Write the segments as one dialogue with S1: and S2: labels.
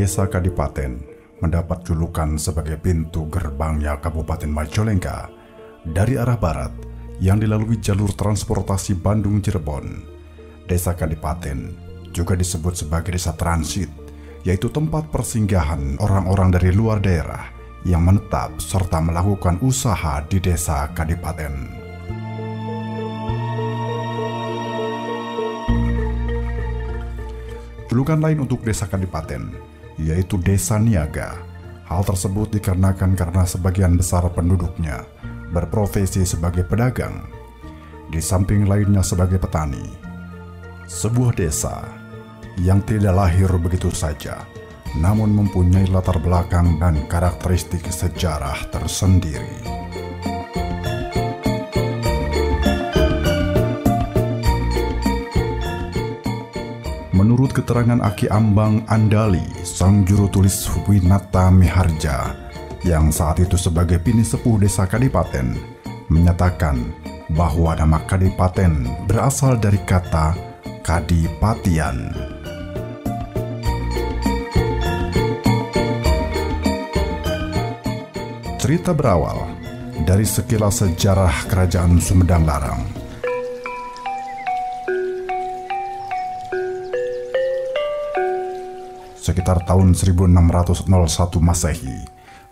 S1: Desa Kadipaten mendapat julukan sebagai pintu gerbangnya Kabupaten Majalengka dari arah barat yang dilalui jalur transportasi Bandung-Cirebon. Desa Kadipaten juga disebut sebagai desa transit, yaitu tempat persinggahan orang-orang dari luar daerah yang menetap serta melakukan usaha di Desa Kadipaten. Julukan lain untuk Desa Kadipaten yaitu Desa Niaga. Hal tersebut dikarenakan karena sebagian besar penduduknya berprofesi sebagai pedagang, di samping lainnya sebagai petani. Sebuah desa yang tidak lahir begitu saja, namun mempunyai latar belakang dan karakteristik sejarah tersendiri. Menurut keterangan Aki Ambang Andali, sang juru tulis Winata Miharja, yang saat itu sebagai bini sepuh Desa Kadipaten, menyatakan bahwa nama Kadipaten berasal dari kata Kadipatian. Cerita berawal dari sekilas sejarah Kerajaan Sumedang Larang. Sekitar tahun 1601 Masehi,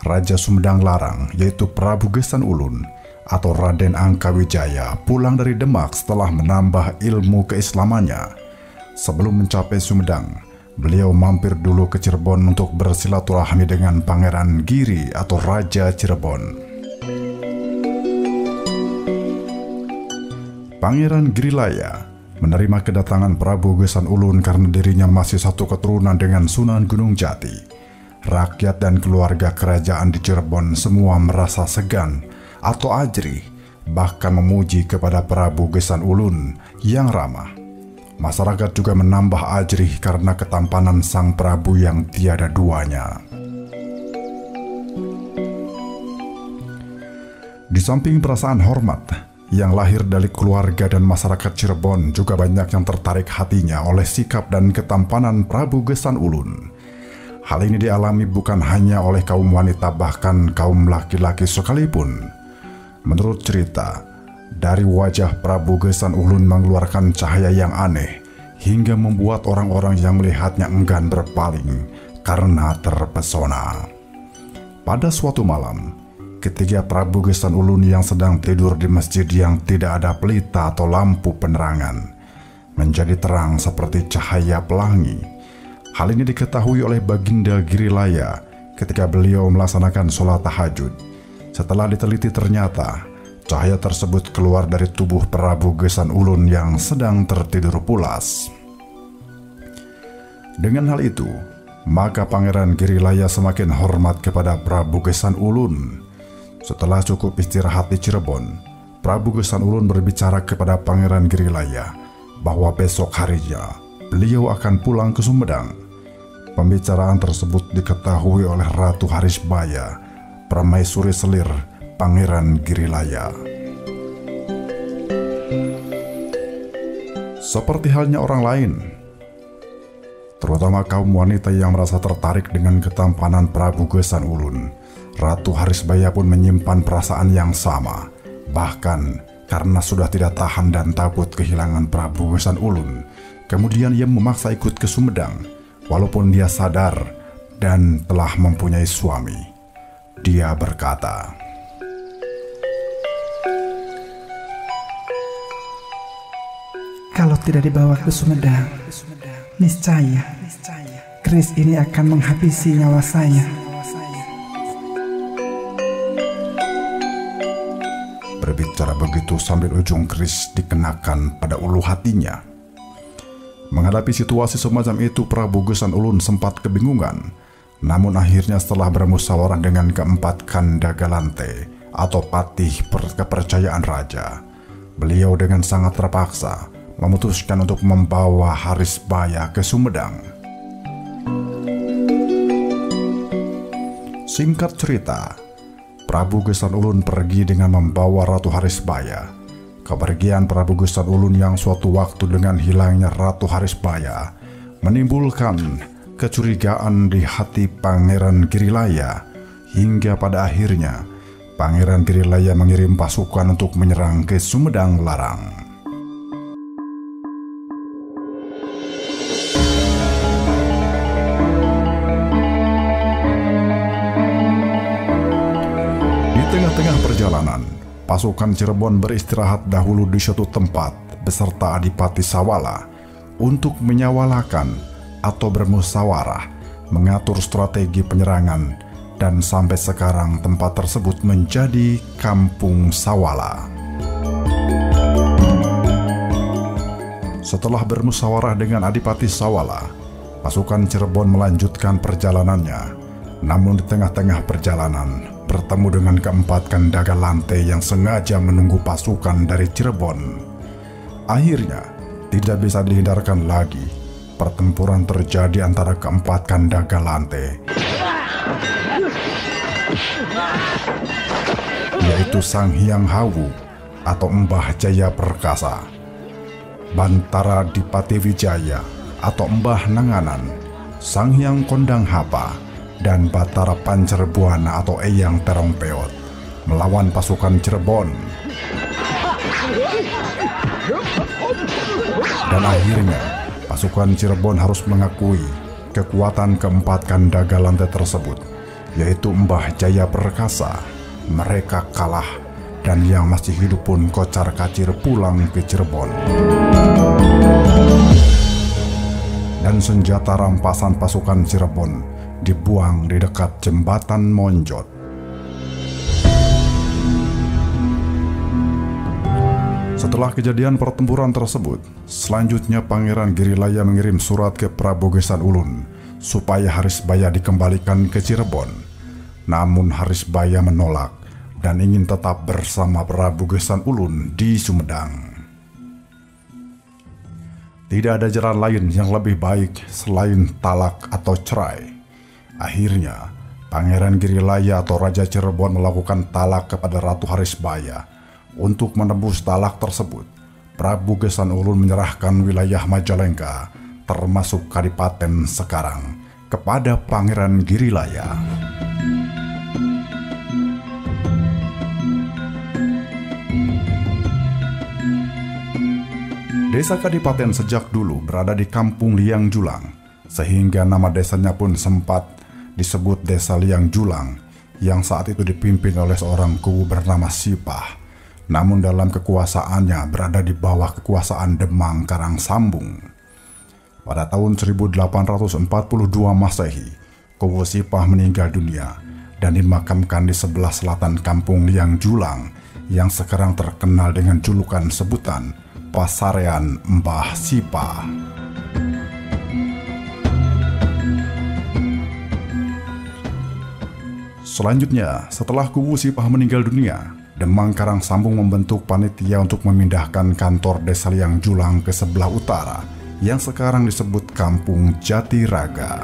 S1: Raja Sumedang Larang yaitu Prabu Gesan Ulun atau Raden Angkawijaya pulang dari Demak setelah menambah ilmu keislamannya. Sebelum mencapai Sumedang, beliau mampir dulu ke Cirebon untuk bersilaturahmi dengan Pangeran Giri atau Raja Cirebon. Pangeran Girilaya menerima kedatangan Prabu Gesan Ulun karena dirinya masih satu keturunan dengan Sunan Gunung Jati. Rakyat dan keluarga kerajaan di Cirebon semua merasa segan atau ajrih, bahkan memuji kepada Prabu Gesan Ulun yang ramah. Masyarakat juga menambah ajrih karena ketampanan sang Prabu yang tiada duanya. Di samping perasaan hormat yang lahir dari keluarga dan masyarakat Cirebon, juga banyak yang tertarik hatinya oleh sikap dan ketampanan Prabu Gesan Ulun. Hal ini dialami bukan hanya oleh kaum wanita, bahkan kaum laki-laki sekalipun. Menurut cerita, dari wajah Prabu Gesan Ulun mengeluarkan cahaya yang aneh hingga membuat orang-orang yang melihatnya enggan berpaling karena terpesona. Pada suatu malam, ketika Prabu Gesan Ulun yang sedang tidur di masjid yang tidak ada pelita atau lampu penerangan menjadi terang seperti cahaya pelangi. Hal ini diketahui oleh Baginda Girilaya ketika beliau melaksanakan sholat tahajud. Setelah diteliti ternyata cahaya tersebut keluar dari tubuh Prabu Gesan Ulun yang sedang tertidur pulas. Dengan hal itu, maka Pangeran Girilaya semakin hormat kepada Prabu Gesan Ulun. Setelah cukup istirahat di Cirebon, Prabu Gesan Ulun berbicara kepada Pangeran Girilaya bahwa besok harinya beliau akan pulang ke Sumedang. Pembicaraan tersebut diketahui oleh Ratu Harisbaya, Permaisuri Selir Pangeran Girilaya. Seperti halnya orang lain, terutama kaum wanita yang merasa tertarik dengan ketampanan Prabu Gesan Ulun, Ratu Harisbaya pun menyimpan perasaan yang sama. Bahkan karena sudah tidak tahan dan takut kehilangan Prabu Gesan Ulun, kemudian ia memaksa ikut ke Sumedang. Walaupun dia sadar dan telah mempunyai suami, dia berkata,
S2: "Kalau tidak dibawa ke Sumedang, niscaya keris ini akan menghabisi nyawa saya."
S1: Berbicara begitu sambil ujung keris dikenakan pada ulu hatinya. Menghadapi situasi semacam itu, Prabu Gesan Ulun sempat kebingungan. Namun akhirnya setelah bermusyawarah dengan keempat Kanda Galante atau patih kepercayaan raja, beliau dengan sangat terpaksa memutuskan untuk membawa Harisbaya ke Sumedang. Singkat cerita, Prabu Gesan Ulun pergi dengan membawa Ratu Harisbaya. Kepergian Prabu Gesan Ulun yang suatu waktu dengan hilangnya Ratu Harisbaya menimbulkan kecurigaan di hati Pangeran Girilaya, hingga pada akhirnya Pangeran Girilaya mengirim pasukan untuk menyerang ke Sumedang Larang. Di tengah-tengah perjalanan, pasukan Cirebon beristirahat dahulu di suatu tempat beserta Adipati Sawala untuk menyawalakan atau bermusyawarah mengatur strategi penyerangan, dan sampai sekarang tempat tersebut menjadi Kampung Sawala. Setelah bermusyawarah dengan Adipati Sawala, pasukan Cirebon melanjutkan perjalanannya. Namun di tengah-tengah perjalanan bertemu dengan keempat Kandagalante yang sengaja menunggu pasukan dari Cirebon. Akhirnya tidak bisa dihindarkan lagi. Pertempuran terjadi antara keempat Kandagalante, yaitu Sang Hyang Hawu atau Mbah Jaya Perkasa, Bantara Dipati Wijaya atau Mbah Nanganan, Sang Hyang Kondang Hapa, dan Batara Pancerbuana atau Eyang Terongpeot melawan pasukan Cirebon. Dan akhirnya pasukan Cirebon harus mengakui kekuatan keempat Kandagalante tersebut, yaitu Mbah Jaya Perkasa. Mereka kalah, dan yang masih hidup pun kocar-kacir pulang ke Cirebon. Dan senjata rampasan pasukan Cirebon dibuang di dekat jembatan Monjot. Setelah kejadian pertempuran tersebut, selanjutnya Pangeran Girilaya mengirim surat ke Prabu Gesan Ulun supaya Harisbaya dikembalikan ke Cirebon. Namun Harisbaya menolak dan ingin tetap bersama Prabu Gesan Ulun di Sumedang. Tidak ada jalan lain yang lebih baik selain talak atau cerai. Akhirnya, Pangeran Girilaya atau Raja Cirebon melakukan talak kepada Ratu Harisbaya. Untuk menebus talak tersebut, Prabu Gesan Ulun menyerahkan wilayah Majalengka, termasuk Kadipaten sekarang, kepada Pangeran Girilaya. Desa Kadipaten sejak dulu berada di Kampung Liang Julang, sehingga nama desanya pun sempat disebut Desa Liang Julang, yang saat itu dipimpin oleh seorang kubu bernama Sipah. Namun dalam kekuasaannya berada di bawah kekuasaan Demang Karangsambung. Pada tahun 1842 Masehi, kubu Sipah meninggal dunia dan dimakamkan di sebelah selatan Kampung Liang Julang yang sekarang terkenal dengan julukan sebutan Pasarean Mbah Sipah. Selanjutnya, setelah kubu Sipah meninggal dunia, Demang Karangsambung membentuk panitia untuk memindahkan kantor Desa Liang Julang ke sebelah utara, yang sekarang disebut Kampung Jatiraga.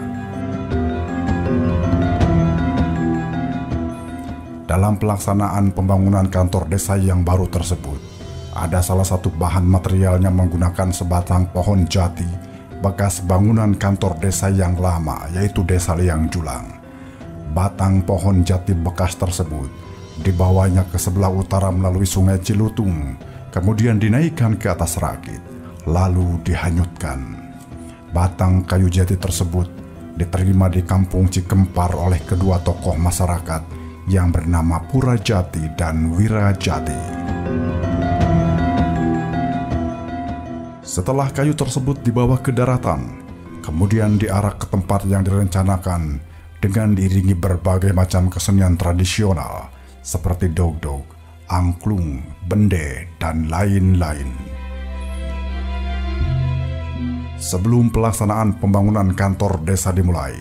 S1: Dalam pelaksanaan pembangunan kantor desa yang baru tersebut, ada salah satu bahan materialnya menggunakan sebatang pohon jati bekas bangunan kantor desa yang lama, yaitu Desa Liang Julang. Batang pohon jati bekas tersebut dibawanya ke sebelah utara melalui Sungai Cilutung, kemudian dinaikkan ke atas rakit, lalu dihanyutkan. Batang kayu jati tersebut diterima di Kampung Cikempar oleh kedua tokoh masyarakat yang bernama Purajati dan Wirajati. Setelah kayu tersebut dibawa ke daratan, kemudian diarak ke tempat yang direncanakan dengan diiringi berbagai macam kesenian tradisional seperti dogdog, angklung, bende, dan lain-lain. Sebelum pelaksanaan pembangunan kantor desa dimulai,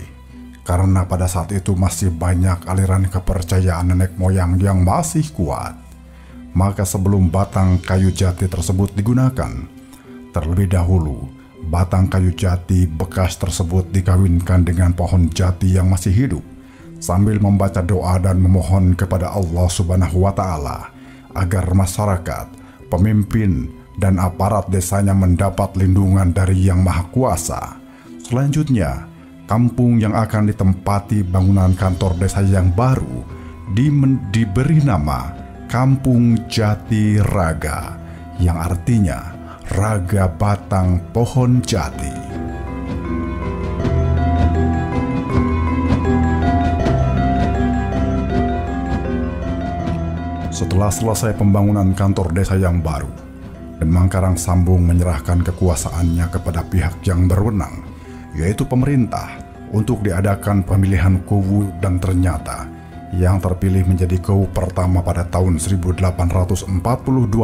S1: karena pada saat itu masih banyak aliran kepercayaan nenek moyang yang masih kuat, maka sebelum batang kayu jati tersebut digunakan, terlebih dahulu batang kayu jati bekas tersebut dikawinkan dengan pohon jati yang masih hidup, sambil membaca doa dan memohon kepada Allah Subhanahu wa Ta'ala agar masyarakat, pemimpin, dan aparat desanya mendapat lindungan dari Yang Maha Kuasa. Selanjutnya, kampung yang akan ditempati bangunan kantor desa yang baru diberi nama Kampung Jati Raga, yang artinya raga batang pohon jati. Setelah selesai pembangunan kantor desa yang baru, Demang Karangsambung menyerahkan kekuasaannya kepada pihak yang berwenang, yaitu pemerintah, untuk diadakan pemilihan kuwu, dan ternyata yang terpilih menjadi kuwu pertama pada tahun 1842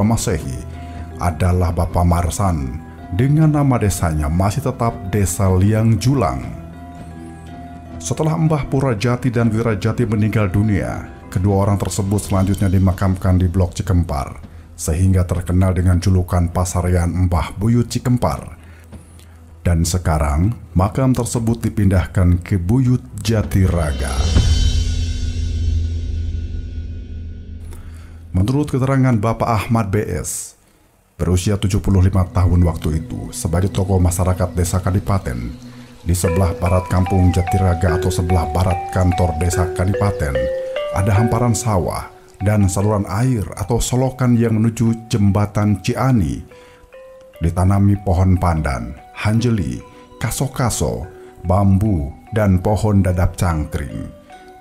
S1: Masehi adalah Bapak Marsan, dengan nama desanya masih tetap Desa Liang Julang. Setelah Mbah Purajati dan Wirajati meninggal dunia, kedua orang tersebut selanjutnya dimakamkan di Blok Cikempar, sehingga terkenal dengan julukan Pasarian Mbah Buyut Cikempar. Dan sekarang makam tersebut dipindahkan ke Buyut Jati Raga. Menurut keterangan Bapak Ahmad B.S., berusia 75 tahun waktu itu, sebagai tokoh masyarakat desa Kadipaten, di sebelah barat kampung Jatiraga atau sebelah barat kantor desa Kadipaten, ada hamparan sawah dan saluran air atau solokan yang menuju jembatan Ciani. Ditanami pohon pandan, hanjeli, kaso-kaso, bambu, dan pohon dadap cangkring.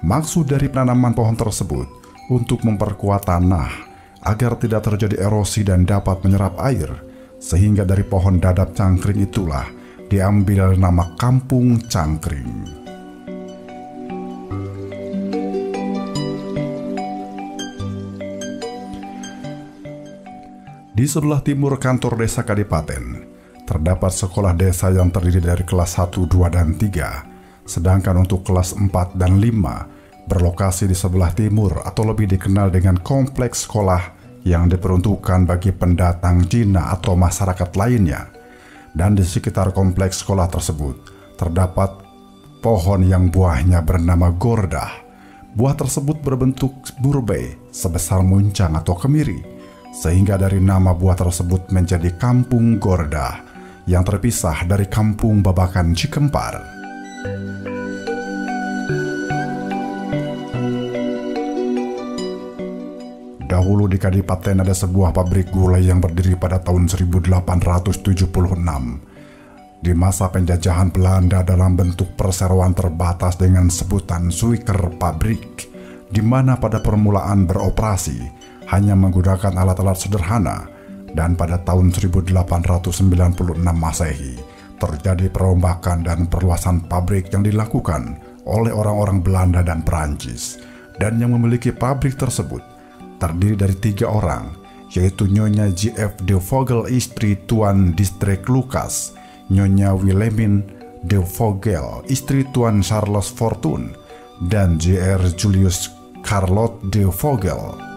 S1: Maksud dari penanaman pohon tersebut untuk memperkuat tanah agar tidak terjadi erosi dan dapat menyerap air, sehingga dari pohon dadap cangkring itulah diambil nama Kampung Cangkring. Di sebelah timur kantor desa Kadipaten, terdapat sekolah desa yang terdiri dari kelas 1, 2, dan 3, sedangkan untuk kelas 4 dan 5 berlokasi di sebelah timur atau lebih dikenal dengan kompleks sekolah yang diperuntukkan bagi pendatang Cina atau masyarakat lainnya. Dan di sekitar kompleks sekolah tersebut terdapat pohon yang buahnya bernama gordah. Buah tersebut berbentuk burbei sebesar muncang atau kemiri, sehingga dari nama buah tersebut menjadi Kampung Gordah yang terpisah dari Kampung Babakan Cikempar. Dahulu di Kadipaten ada sebuah pabrik gula yang berdiri pada tahun 1876. Di masa penjajahan Belanda dalam bentuk perseroan terbatas dengan sebutan Suiker Pabrik, di mana pada permulaan beroperasi hanya menggunakan alat-alat sederhana, dan pada tahun 1896 Masehi terjadi perombakan dan perluasan pabrik yang dilakukan oleh orang-orang Belanda dan Perancis. Dan yang memiliki pabrik tersebut terdiri dari 3 orang, yaitu Nyonya J.F. de Vogel istri Tuan Distrik Lucas, Nyonya Wilhelmine de Vogel istri Tuan Charles Fortune, dan J.R. Julius Carlot de Vogel.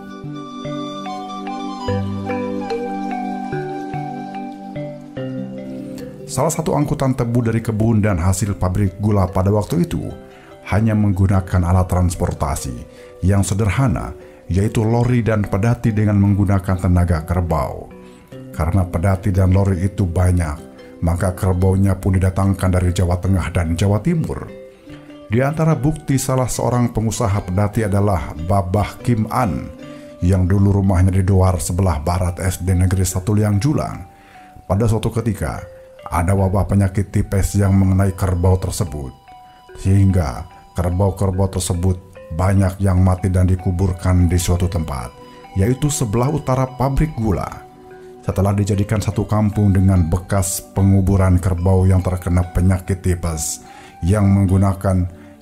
S1: Salah satu angkutan tebu dari kebun dan hasil pabrik gula pada waktu itu hanya menggunakan alat transportasi yang sederhana, yaitu lori dan pedati dengan menggunakan tenaga kerbau. Karena pedati dan lori itu banyak, maka kerbaunya pun didatangkan dari Jawa Tengah dan Jawa Timur. Di antara bukti salah seorang pengusaha pedati adalah Babah Kim An, yang dulu rumahnya di Doar sebelah barat SD Negeri 1 Liang Julang. Pada suatu ketika, ada wabah penyakit tipes yang mengenai kerbau tersebut, sehingga kerbau-kerbau tersebut banyak yang mati dan dikuburkan di suatu tempat, yaitu sebelah utara pabrik gula. Setelah dijadikan satu kampung dengan bekas penguburan kerbau yang terkena penyakit tipes yang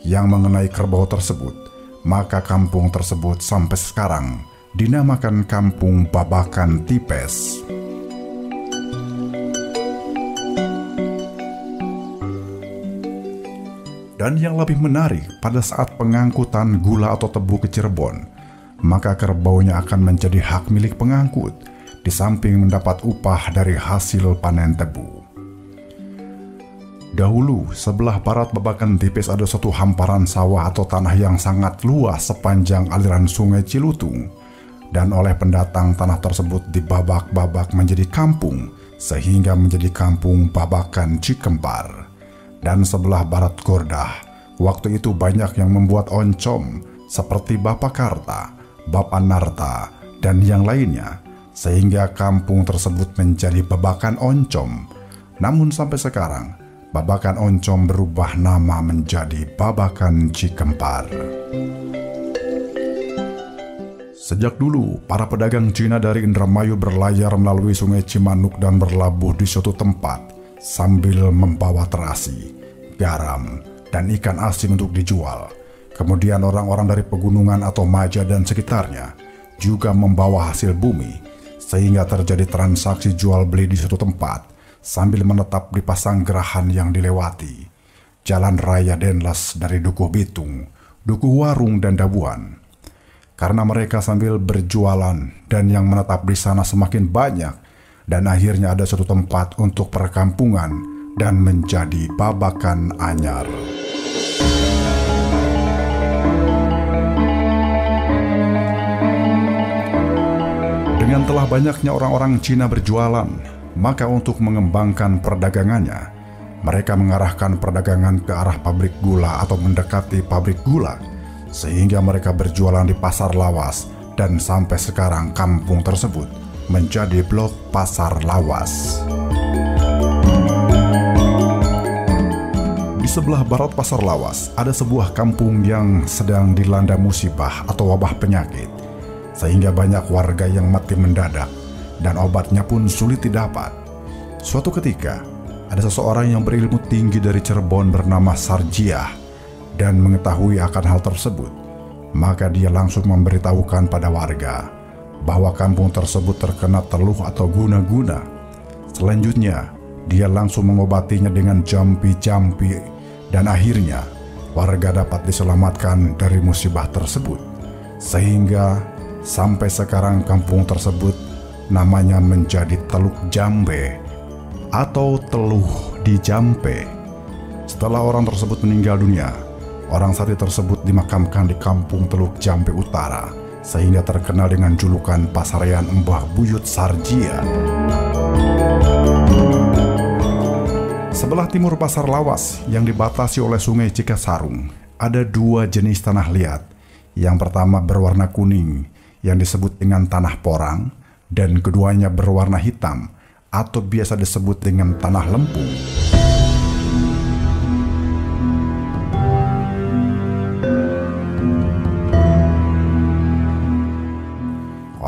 S1: mengenai kerbau tersebut, maka kampung tersebut sampai sekarang dinamakan Kampung Babakan Tipes. Dan yang lebih menarik, pada saat pengangkutan gula atau tebu ke Cirebon, maka kerbaunya akan menjadi hak milik pengangkut, di samping mendapat upah dari hasil panen tebu. Dahulu, sebelah barat Babakan Tipes ada suatu hamparan sawah atau tanah yang sangat luas sepanjang aliran sungai Cilutung, dan oleh pendatang tanah tersebut dibabak-babak menjadi kampung, sehingga menjadi Kampung Babakan Cikempar. Dan sebelah barat Gordah, waktu itu banyak yang membuat oncom seperti Bapa Karta, Bapa Narta, dan yang lainnya, sehingga kampung tersebut menjadi Babakan Oncom. Namun sampai sekarang, Babakan Oncom berubah nama menjadi Babakan Cikempar. Sejak dulu, para pedagang Cina dari Indramayu berlayar melalui Sungai Cimanuk dan berlabuh di suatu tempat sambil membawa terasi, garam, dan ikan asin untuk dijual. Kemudian orang-orang dari pegunungan atau Maja dan sekitarnya juga membawa hasil bumi, sehingga terjadi transaksi jual beli di suatu tempat sambil menetap di pasanggerahan yang dilewati, Jalan Raya Denles dari Dukuh Bitung, Dukuh Warung, dan Dabuan. Karena mereka sambil berjualan dan yang menetap di sana semakin banyak, dan akhirnya ada suatu tempat untuk perkampungan dan menjadi Babakan Anyar. Dengan telah banyaknya orang-orang Cina berjualan, maka untuk mengembangkan perdagangannya, mereka mengarahkan perdagangan ke arah pabrik gula atau mendekati pabrik gula, sehingga mereka berjualan di Pasar Lawas, dan sampai sekarang kampung tersebut menjadi blok Pasar Lawas. Di sebelah barat Pasar Lawas ada sebuah kampung yang sedang dilanda musibah atau wabah penyakit, sehingga banyak warga yang mati mendadak dan obatnya pun sulit didapat. Suatu ketika, ada seseorang yang berilmu tinggi dari Cirebon bernama Sarjiah dan mengetahui akan hal tersebut. Maka dia langsung memberitahukan pada warga bahwa kampung tersebut terkena teluh atau guna-guna. Selanjutnya, dia langsung mengobatinya dengan jampi-jampi dan akhirnya warga dapat diselamatkan dari musibah tersebut. Sehingga sampai sekarang kampung tersebut namanya menjadi Teluk Jambe atau Teluh di Jampe. Setelah orang tersebut meninggal dunia, orang sati tersebut dimakamkan di kampung Teluk Jambe Utara, sehingga terkenal dengan julukan Pasarean Mbah Buyut Sarjia. Sebelah timur Pasar Lawas yang dibatasi oleh Sungai Cikasarung, ada dua jenis tanah liat. Yang pertama berwarna kuning yang disebut dengan tanah porang, dan keduanya berwarna hitam atau biasa disebut dengan tanah lempung.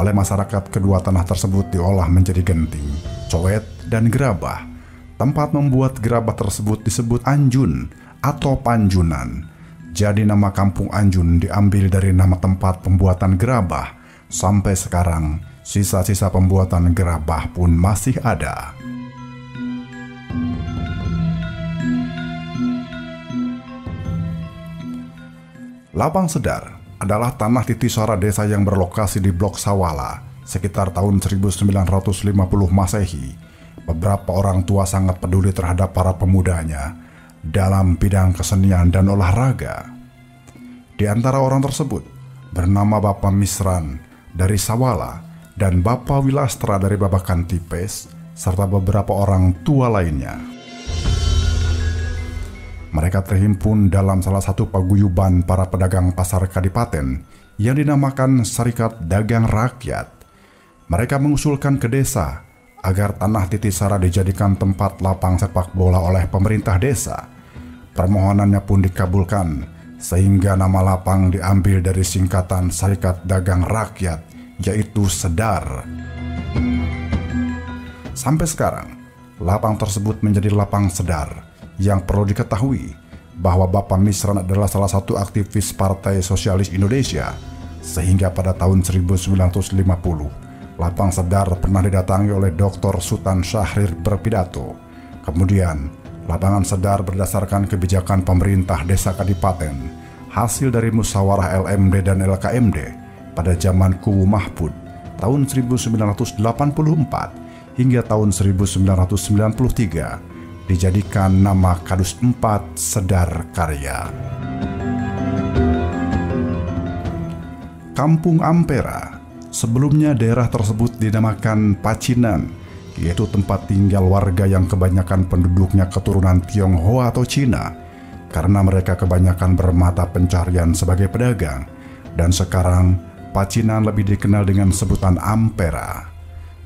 S1: Oleh masyarakat, kedua tanah tersebut diolah menjadi genting, coet, dan gerabah. Tempat membuat gerabah tersebut disebut Anjun atau Panjunan. Jadi nama kampung Anjun diambil dari nama tempat pembuatan gerabah. Sampai sekarang, sisa-sisa pembuatan gerabah pun masih ada. Lapang Sedar adalah tanah Titisara desa yang berlokasi di Blok Sawala sekitar tahun 1950 Masehi. Beberapa orang tua sangat peduli terhadap para pemudanya dalam bidang kesenian dan olahraga. Di antara orang tersebut bernama Bapak Misran dari Sawala dan Bapak Wilastra dari Babakan Tipes, serta beberapa orang tua lainnya. Mereka terhimpun dalam salah satu paguyuban para pedagang pasar Kadipaten yang dinamakan Serikat Dagang Rakyat. Mereka mengusulkan ke desa agar tanah Titisara dijadikan tempat lapang sepak bola oleh pemerintah desa. Permohonannya pun dikabulkan, sehingga nama lapang diambil dari singkatan Serikat Dagang Rakyat, yaitu Sedar. Sampai sekarang, lapang tersebut menjadi Lapang Sedar. Yang perlu diketahui bahwa Bapak Misran adalah salah satu aktivis Partai Sosialis Indonesia, sehingga pada tahun 1950, Lapang Sedar pernah didatangi oleh Dr. Sultan Syahrir berpidato. Kemudian, Lapangan Sedar berdasarkan kebijakan pemerintah Desa Kadipaten, hasil dari musyawarah LMD dan LKMD pada zaman Kuwu Mahfud tahun 1984 hingga tahun 1993, dijadikan nama Kadus 4 Sedar Karya. Kampung Ampera, sebelumnya daerah tersebut dinamakan Pacinan, yaitu tempat tinggal warga yang kebanyakan penduduknya keturunan Tionghoa atau Cina, karena mereka kebanyakan bermata pencarian sebagai pedagang, dan sekarang Pacinan lebih dikenal dengan sebutan Ampera.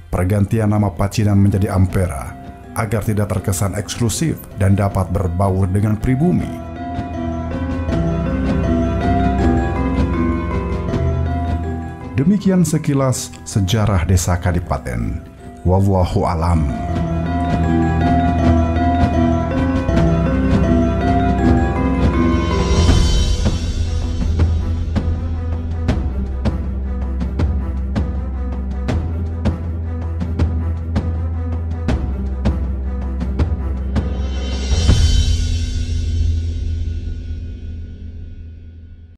S1: Pergantian nama Pacinan menjadi Ampera agar tidak terkesan eksklusif dan dapat berbaur dengan pribumi. Demikian sekilas sejarah Desa Kadipaten. Wallahu alam.